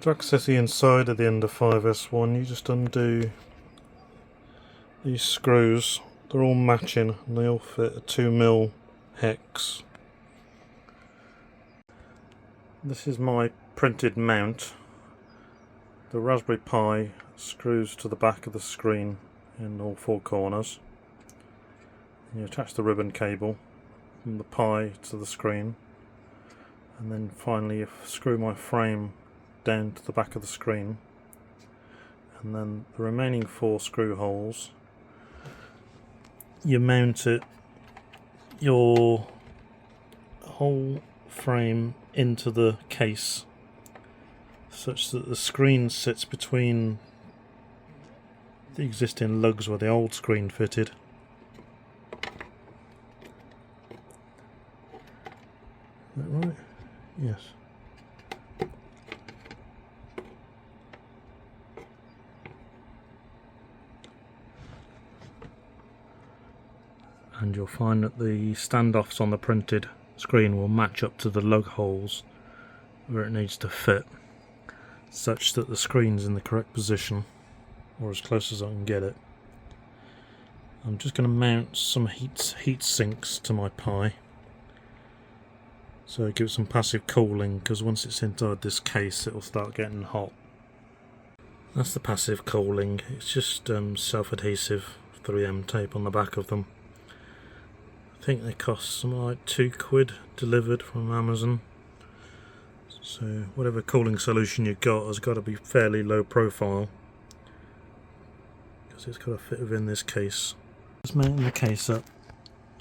To access the inside of the Ender 5 S1, you just undo these screws. They're all matching and they all fit a 2mm hex. This is my printed mount. The Raspberry Pi screws to the back of the screen in all four corners. You attach the ribbon cable from the Pi to the screen, and then finally you screw my frame down to the back of the screen, and then the remaining four screw holes you mount your whole frame into the case such that the screen sits between the existing lugs where the old screen fitted. Is that right? Yes. And you'll find that the standoffs on the printed screen will match up to the lug holes where it needs to fit, such that the screen's in the correct position, or as close as I can get it. I'm just going to mount some heat sinks to my Pi, so it gives some passive cooling, because once it's inside this case it'll start getting hot. That's the passive cooling. It's just self-adhesive 3M tape on the back of them. I think they cost something like £2 delivered from Amazon. So whatever cooling solution you've got has got to be fairly low profile, because it's got to fit within this case. Just mounting the case up,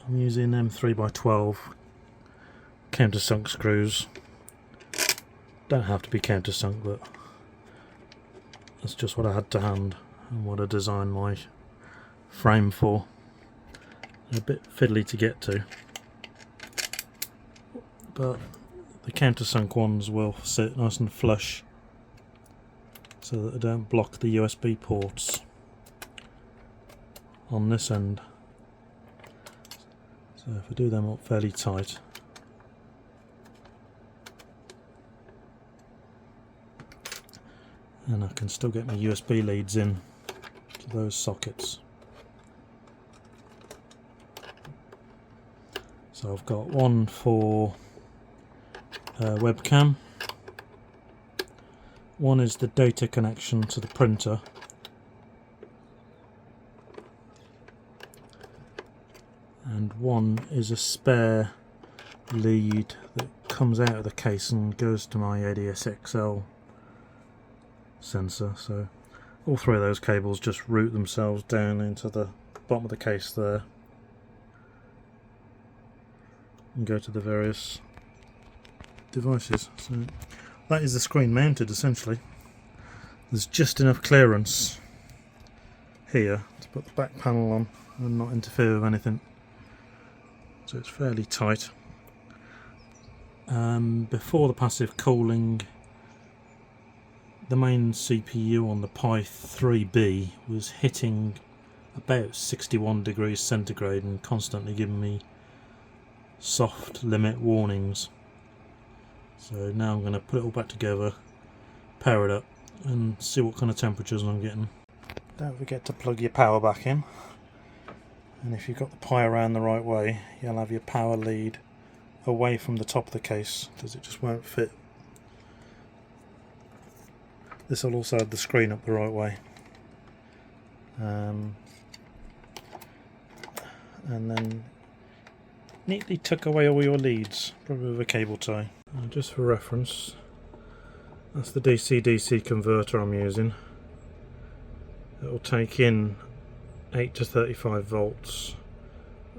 I'm using M3x12 countersunk screws. Don't have to be countersunk, but that's just what I had to hand and what I designed my frame for. They're a bit fiddly to get to, but the countersunk ones will sit nice and flush so that they don't block the USB ports on this end. So if I do them up fairly tight, and I can still get my USB leads in to those sockets. So I've got one for webcam, one is the data connection to the printer, and one is a spare lead that comes out of the case and goes to my ADS-XL sensor. So all three of those cables just route themselves down into the bottom of the case there and go to the various devices. So that is the screen mounted essentially. There's just enough clearance here to put the back panel on and not interfere with anything, so it's fairly tight. Before the passive cooling, the main CPU on the Pi 3B was hitting about 61 degrees centigrade and constantly giving me soft limit warnings. So now I'm going to put it all back together, power it up and see what kind of temperatures I'm getting. Don't forget to plug your power back in, and if you've got the Pi around the right way you'll have your power lead away from the top of the case, because it just won't fit. This will also have the screen up the right way. And then neatly tuck away all your leads, probably with a cable tie. Just for reference, that's the DC-DC converter I'm using. It will take in 8 to 35 volts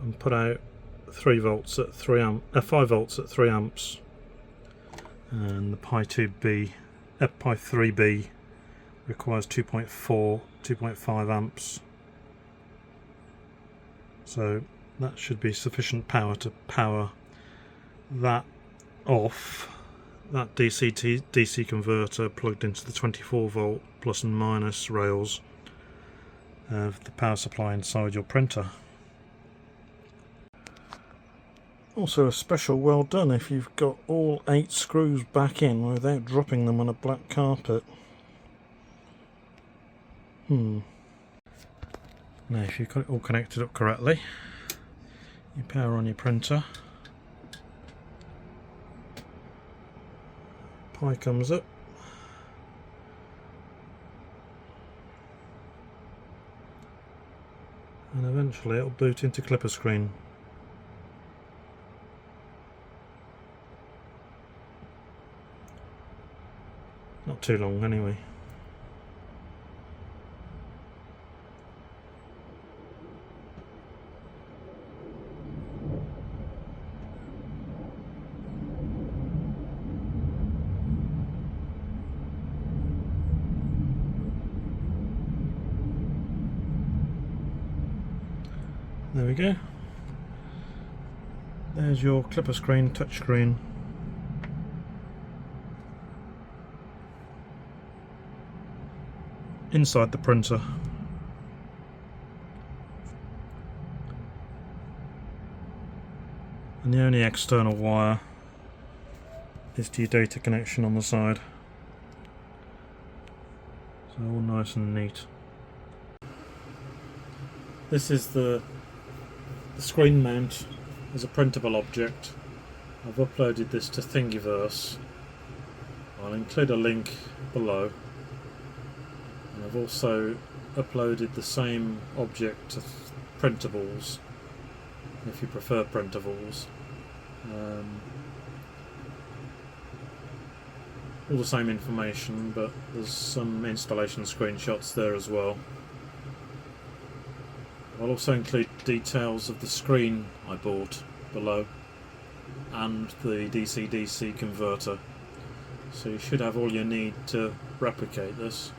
and put out 3 volts at 5 volts at 3 amps. And the Pi 3B requires 2.5 amps. So that should be sufficient power to power that off, that DC converter plugged into the 24 volt plus and minus rails of the power supply inside your printer. Also a special well done if you've got all 8 screws back in without dropping them on a black carpet. Now if you've got it all connected up correctly, you power on your printer, pie comes up, and eventually it'll boot into KlipperScreen. Not too long anyway. There we go. There's your KlipperScreen touchscreen. Inside the printer. And the only external wire is to your data connection on the side. So all nice and neat. This is the screen mount as a printable object. I've uploaded this to Thingiverse. I'll include a link below. And I've also uploaded the same object to Printables, if you prefer Printables. All the same information, but there's some installation screenshots there as well. I'll also include details of the screen I bought below and the DC-DC converter, so you should have all you need to replicate this.